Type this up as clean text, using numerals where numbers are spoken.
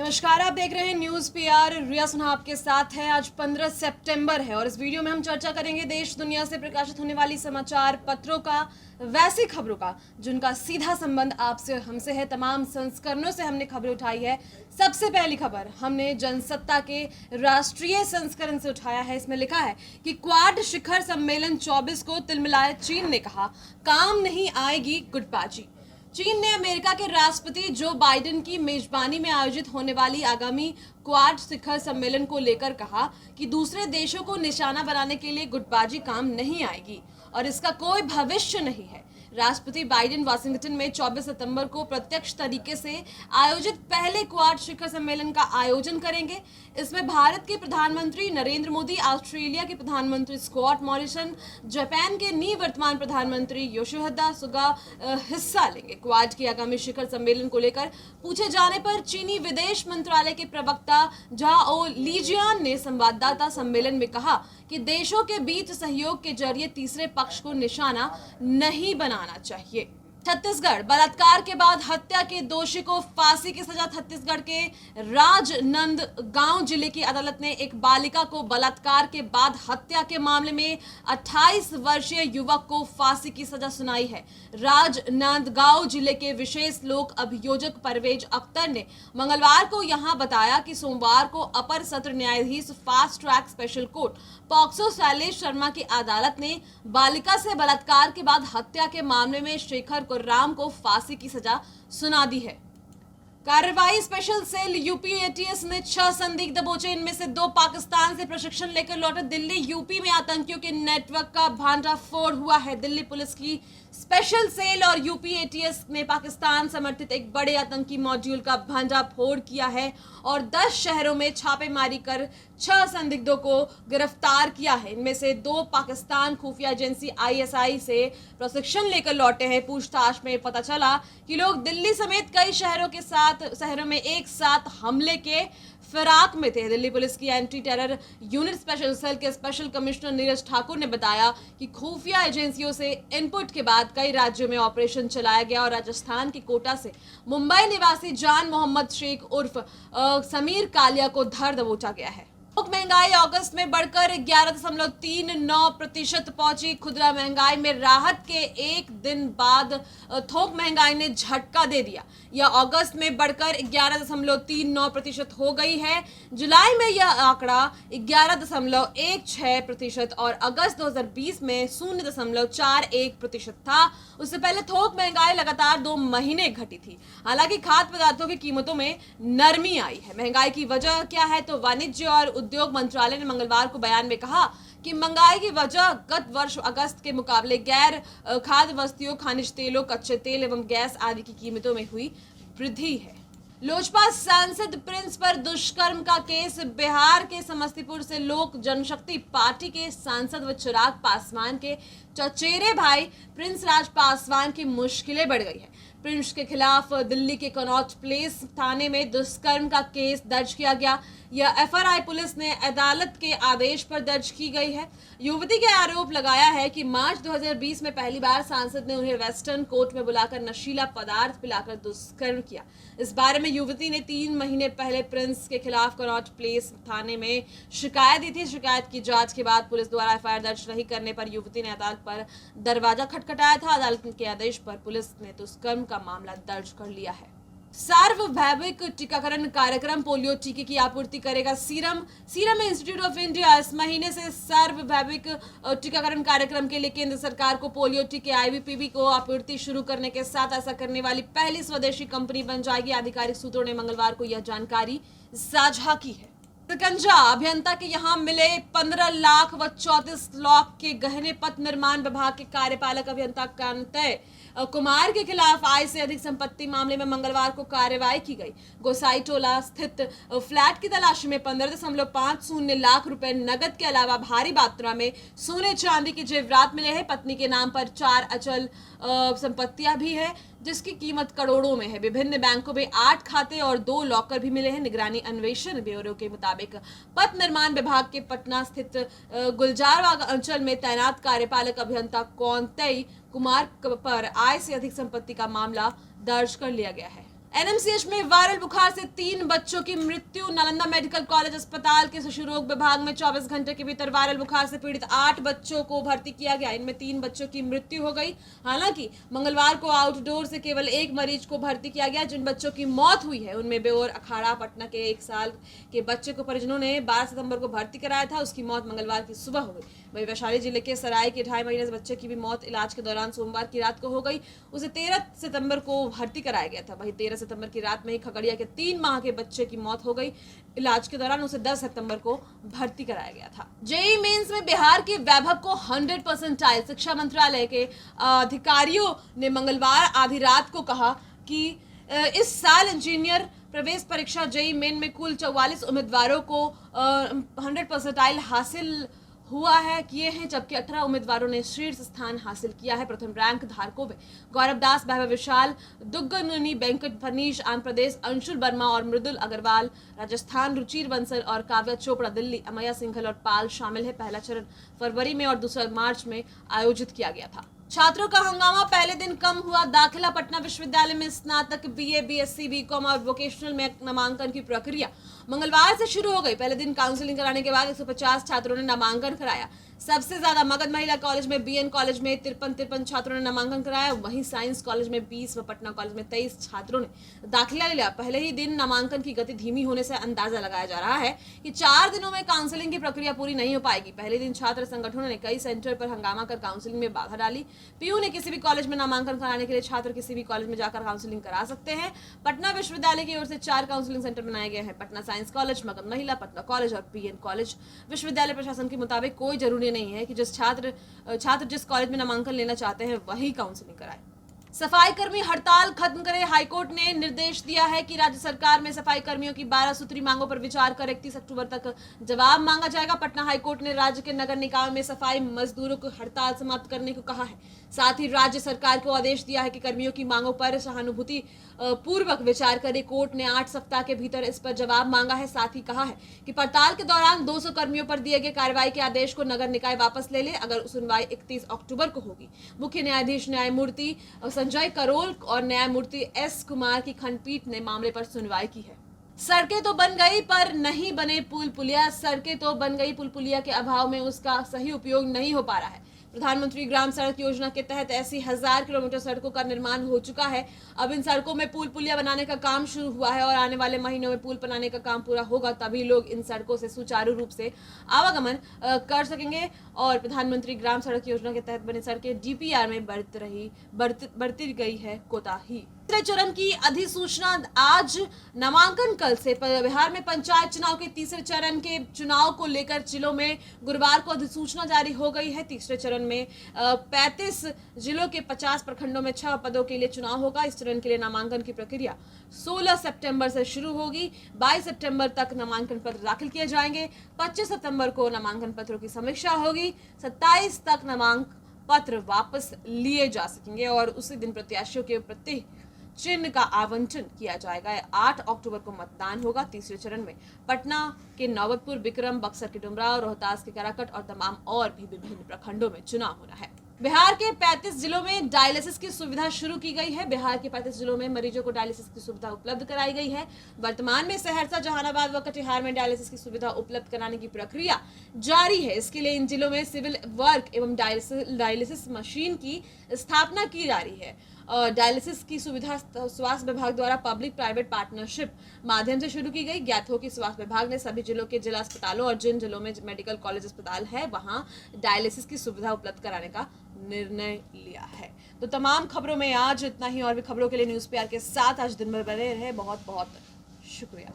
नमस्कार, आप देख रहे हैं न्यूज पीआर। रिया सिन्हा आपके साथ है। आज 15 सितंबर है और इस वीडियो में हम चर्चा करेंगे देश दुनिया से प्रकाशित होने वाली समाचार पत्रों का, वैसी खबरों का जिनका सीधा संबंध आपसे और हमसे है। तमाम संस्करणों से हमने खबरें उठाई है। सबसे पहली खबर हमने जनसत्ता के राष्ट्रीय संस्करण से उठाया है। इसमें लिखा है कि क्वाड शिखर सम्मेलन 24 को तिलमिलाए चीन ने कहा, काम नहीं आएगी गुटबाजी। चीन ने अमेरिका के राष्ट्रपति जो बाइडेन की मेजबानी में आयोजित होने वाली आगामी क्वाड शिखर सम्मेलन को लेकर कहा कि दूसरे देशों को निशाना बनाने के लिए गुटबाजी काम नहीं आएगी और इसका कोई भविष्य नहीं है। राष्ट्रपति बाइडेन वाशिंगटन में 24 सितंबर को प्रत्यक्ष तरीके से आयोजित पहले क्वाड शिखर सम्मेलन का आयोजन करेंगे। इसमें भारत के प्रधानमंत्री नरेंद्र मोदी, ऑस्ट्रेलिया के प्रधानमंत्री स्कॉट मॉरिसन, जापान के निवर्तमान प्रधानमंत्री योशिहिदा सुगा हिस्सा लेंगे। क्वाड के आगामी शिखर सम्मेलन को लेकर पूछे जाने पर चीनी विदेश मंत्रालय के प्रवक्ता झाओ लीजियान ने संवाददाता सम्मेलन में कहा कि देशों के बीच सहयोग के जरिए तीसरे पक्ष को निशाना नहीं बनाना चाहिए। छत्तीसगढ़, बलात्कार के बाद हत्या के दोषी को फांसी की सजा। छत्तीसगढ़ के राजनांदगांव जिले की अदालत ने एक बालिका को बलात्कार के बाद हत्या के मामले में 28 वर्षीय युवक को फांसी की सजा सुनाई है। राजनांदगांव जिले के विशेष लोक अभियोजक परवेज अख्तर ने मंगलवार को यहां बताया कि सोमवार को अपर सत्र न्यायाधीश fast track special court POCSO Shailesh Sharma की अदालत ने बालिका से बलात्कार के बाद हत्या के मामले में शेखर राम को फांसी की सजा सुना दी है। कार्रवाई स्पेशल सेल यूपी एटीएस ने 6 संदिग्ध दबोचे। इनमें से 2 पाकिस्तान से प्रशिक्षण लेकर लौटे। दिल्ली यूपी में आतंकियों के नेटवर्क का भांडाफोड़ हुआ है। दिल्ली पुलिस की स्पेशल सेल और यूपी एटीएस ने पाकिस्तान समर्थित एक बड़े आतंकी मॉड्यूल का भांडाफोड़ किया है और 10 शहरों में छापेमारी कर 6 संदिग्धों को गिरफ्तार किया है। इनमें से 2 पाकिस्तान खुफिया एजेंसी आईएसआई से प्रशिक्षण लेकर लौटे हैं। पूछताछ में पता चला कि लोग दिल्ली समेत कई शहरों में एक साथ हमले के फिराक में थे। दिल्ली पुलिस की anti terror unit special cell के स्पेशल कमिश्नर नीरज ठाकुर ने बताया कि खुफिया एजेंसियों से इनपुट के बाद कई राज्यों में ऑपरेशन चलाया गया और राजस्थान के कोटा से मुंबई निवासी जान मोहम्मद शेख उर्फ समीर कालिया को धर दबोचा गया है। थोक महंगाई अगस्त में बढ़कर 11.39% पहुंची। खुदरा महंगाई में राहत के एक दिन बाद थोक महंगाई ने झटका दे दिया। यह अगस्त में बढ़कर 11.39% हो गई है। जुलाई में यह आंकड़ा 11.16% और अगस्त 2020 में 0.41% था। उससे पहले थोक महंगाई लगातार 2 महीने घटी थी। हालांकि खाद्य पदार्थों की कीमतों में नरमी आई है। महंगाई की वजह क्या है? तो वाणिज्य और उद्योग मंत्रालय ने मंगलवार को बयान में कहा कि महंगाई की वजह गत वर्ष अगस्त के मुकाबले गैर खाद्य वस्तुओं, खनिज तेलों, कच्चे तेल एवं गैस आदि की कीमतों में हुई वृद्धि है। लोजपा सांसद प्रिंस पर दुष्कर्म का केस। बिहार के समस्तीपुर से लोक जनशक्ति पार्टी के सांसद व चिराग पासवान के चचेरे भाई प्रिंस राज पासवान की मुश्किलें बढ़ गई है। प्रिंस के खिलाफ दिल्ली के कनॉट प्लेस थाने में दुष्कर्म का केस दर्ज किया गया। यह एफआईआर पुलिस ने अदालत के आदेश पर दर्ज की गई है। युवती के आरोप लगाया है कि मार्च 2020 में पहली बार सांसद ने उन्हें वेस्टर्न कोर्ट में बुलाकर नशीला पदार्थ पिलाकर दुष्कर्म किया। इस बारे में युवती ने 3 महीने पहले प्रिंस के खिलाफ कनॉट प्लेस थाने में शिकायत दी थी। शिकायत की जांच के बाद पुलिस द्वारा एफआईआर दर्ज नहीं करने पर युवती ने अदालत पर दरवाजा खटखटाया था। अदालत के आदेश पर पुलिस ने दुष्कर्म का मामला दर्ज कर लिया है। सार्वभौमिक टीकाकरण कार्यक्रम पोलियो टीके की आपूर्ति करेगा सीरम इंस्टीट्यूट ऑफ इंडिया। इस महीने से सार्वभौमिक टीकाकरण कार्यक्रम के लिए केंद्र सरकार को पोलियो टीके आईवीपीवी को आपूर्ति शुरू करने के साथ ऐसा करने वाली पहली स्वदेशी कंपनी बन जाएगी। आधिकारिक सूत्रों ने मंगलवार को यह जानकारी साझा की है। सिकंजा अभियंता के यहां मिले 15 लाख व 34 लाख के गहने। पथ निर्माण विभाग के कार्यपालक अभियंता कांतय कुमार के खिलाफ आय से अधिक संपत्ति मामले में मंगलवार को कार्रवाई की गई। गोसाई टोला स्थित फ्लैट की तलाशी में 15.50 लाख रुपए नगद के अलावा भारी मात्रा में सोने चांदी के जेवरात मिले हैं। पत्नी के नाम पर 4 अचल संपत्तियां भी है जिसकी कीमत करोड़ों में है। विभिन्न बैंकों में 8 खाते और 2 लॉकर भी मिले हैं। निगरानी अन्वेषण ब्यूरो के मुताबिक पथ निर्माण विभाग के पटना स्थित गुलजारबाग अंचल में तैनात कार्यपालक अभियंता कौंतई कुमार पर आय से अधिक संपत्ति का मामला दर्ज कर लिया गया है। एनएमसीएच में वायरल बुखार से 3 बच्चों की मृत्यु। नालंदा मेडिकल कॉलेज अस्पताल के शिशु रोग विभाग में 24 घंटे के भीतर वायरल बुखार से पीड़ित 8 बच्चों को भर्ती किया गया। इनमें 3 बच्चों की मृत्यु हो गई। हालांकि मंगलवार को आउटडोर से केवल 1 मरीज को भर्ती किया गया। जिन बच्चों की मौत हुई है उनमें बेओर अखाड़ा पटना के 1 साल के बच्चे को परिजनों ने 12 सितंबर को भर्ती कराया था। उसकी मौत मंगलवार की सुबह हो गई। वही वैशाली जिले के सराय के 2.5 महीने बच्चे की भी मौत इलाज के दौरान सोमवार की रात को हो गई। उसे 13 सितंबर को भर्ती कराया गया था। वही 13 सितंबर की रात में ही खगड़िया के 3 माह के बच्चे की मौत हो गई। इलाज के दौरान उसे 10 सितंबर को भर्ती कराया गया था। जेईई मेंस में बिहार के वैभव को 100% आए। शिक्षा मंत्रालय के अधिकारियों ने मंगलवार आधी रात को कहा कि इस साल इंजीनियर प्रवेश परीक्षा जेईई मेन में कुल 44 उम्मीदवारों को 100% हासिल हुआ है किए हैं, जबकि 18 उम्मीदवारों ने शीर्ष स्थान हासिल किया है। प्रथम रैंक धारकों में गौरव दास, वैभव विशाल, दुग्गनुनी, वेंकट फनीश आंध्र प्रदेश, अंशुल वर्मा और मृदुल अग्रवाल राजस्थान, रुचिर बंसल और काव्या चोपड़ा दिल्ली, अमया सिंघल और पाल शामिल है। पहला चरण फरवरी में और दूसरा मार्च में आयोजित किया गया था। छात्रों का हंगामा, पहले दिन कम हुआ दाखिला। पटना विश्वविद्यालय में स्नातक, बीए, बीएससी, बीकॉम और वोकेशनल में नामांकन की प्रक्रिया मंगलवार से शुरू हो गई। पहले दिन काउंसलिंग कराने के बाद 150 छात्रों ने नामांकन कराया। सबसे ज्यादा मगध महिला कॉलेज में, बीएन कॉलेज में 53 छात्रों ने नामांकन कराया। वहीं साइंस कॉलेज में 20 व पटना कॉलेज में 23 छात्रों ने दाखिला लिया। पहले ही दिन नामांकन की गति धीमी होने से अंदाजा लगाया जा रहा है कि 4 दिनों में काउंसलिंग की प्रक्रिया पूरी नहीं हो पाएगी। पहले दिन छात्र संगठनों ने कई सेंटर पर हंगामा कर काउंसलिंग में बाधा डाली। पीयू ने किसी भी कॉलेज में नामांकन कराने के लिए छात्र किसी भी कॉलेज में जाकर काउंसलिंग करा सकते हैं। पटना विश्वविद्यालय की ओर से 4 काउंसलिंग सेंटर बनाए गए हैं। पटना साइंस कॉलेज, मगध महिला, पटना कॉलेज और बीएन कॉलेज। विश्वविद्यालय प्रशासन के मुताबिक कोई जरूरी नहीं है कि छात्र जिस कॉलेज में नामांकन लेना चाहते हैं वही काउंसलिंग कराए। सफाई कर्मी हड़ताल खत्म करे। हाईकोर्ट ने निर्देश दिया है कि राज्य सरकार में सफाई कर्मियों की 12 सूत्री मांगों पर विचार कर 31 अक्टूबर तक जवाब मांगा जाएगा। पटना हाईकोर्ट ने राज्य के नगर निकायों में सफाई मजदूरों को हड़ताल समाप्त करने को कहा है। साथ ही राज्य सरकार को आदेश दिया है कि कर्मियों की मांगों पर सहानुभूति पूर्वक विचार करे। कोर्ट ने 8 सप्ताह के भीतर इस पर जवाब मांगा है। साथ ही कहा है कि हड़ताल के दौरान 200 कर्मियों पर दिए गए कार्रवाई के आदेश को नगर निकाय वापस ले ले। अगर सुनवाई 31 अक्टूबर को होगी। मुख्य न्यायाधीश न्यायमूर्ति संजय करोल और न्यायमूर्ति एस कुमार की खंडपीठ ने मामले पर सुनवाई की है। सड़कें तो बन गई पर नहीं बने पुल पुलिया। सड़कें तो बन गई, पुल पुलिया के अभाव में उसका सही उपयोग नहीं हो पा रहा है। प्रधानमंत्री ग्राम सड़क योजना के तहत ऐसी 1000 किलोमीटर सड़कों का निर्माण हो चुका है। अब इन सड़कों में पुल पुलिया बनाने का काम शुरू हुआ है और आने वाले महीनों में पुल बनाने का काम पूरा होगा, तभी लोग इन सड़कों से सुचारू रूप से आवागमन कर सकेंगे। और प्रधानमंत्री ग्राम सड़क योजना के तहत बनी सड़कें डीपीआर में बढ़ती गई है कोताही। तीसरे चरण की अधिसूचना आज, नामांकन कल से। बिहार में पंचायत चुनाव के तीसरे चरण के चुनाव को लेकर जिलों में गुरुवार को अधिसूचना जारी हो गई है। तीसरे चरण में 35 जिलों के 50 प्रखंडों में 6 पदों के लिए चुनाव होगा। इस चरण के लिए नामांकन की प्रक्रिया 16 सितंबर से शुरू होगी। 22 सितंबर तक नामांकन पत्र दाखिल किए जाएंगे। 25 सितंबर को नामांकन पत्रों की समीक्षा होगी। 27 तक नामांकन पत्र वापस लिए जा सकेंगे और उसी दिन प्रत्याशियों के प्रति चिन्ह का आवंटन किया जाएगा। 8 अक्टूबर को मतदान होगा। तीसरे चरण में पटना के नौबतपुर, विक्रम, बक्सर के डुमराव, रोहतास के कराकट और तमाम और भी विभिन्न प्रखंडों में चुनाव होना है। बिहार के 35 जिलों में डायलिसिस की सुविधा शुरू की गई है। बिहार के 35 जिलों में मरीजों को डायलिसिस की सुविधा उपलब्ध कराई गई है। वर्तमान में सहरसा, जहानाबाद व कटिहार में डायलिसिस की सुविधा उपलब्ध कराने की प्रक्रिया जारी है। इसके लिए इन जिलों में सिविल वर्क एवं डायलिसिस मशीन की स्थापना की जा रही है। डायलिसिस की सुविधा स्वास्थ्य विभाग द्वारा पब्लिक प्राइवेट पार्टनरशिप माध्यम से शुरू की गई। ज्ञात हो कि स्वास्थ्य विभाग ने सभी जिलों के जिला अस्पतालों और जिन जिलों में मेडिकल कॉलेज अस्पताल है वहां डायलिसिस की सुविधा उपलब्ध कराने का निर्णय लिया है। तो तमाम खबरों में आज इतना ही। और भी खबरों के लिए न्यूज़ पीआर के साथ आज दिन भर बने रहे। बहुत बहुत शुक्रिया।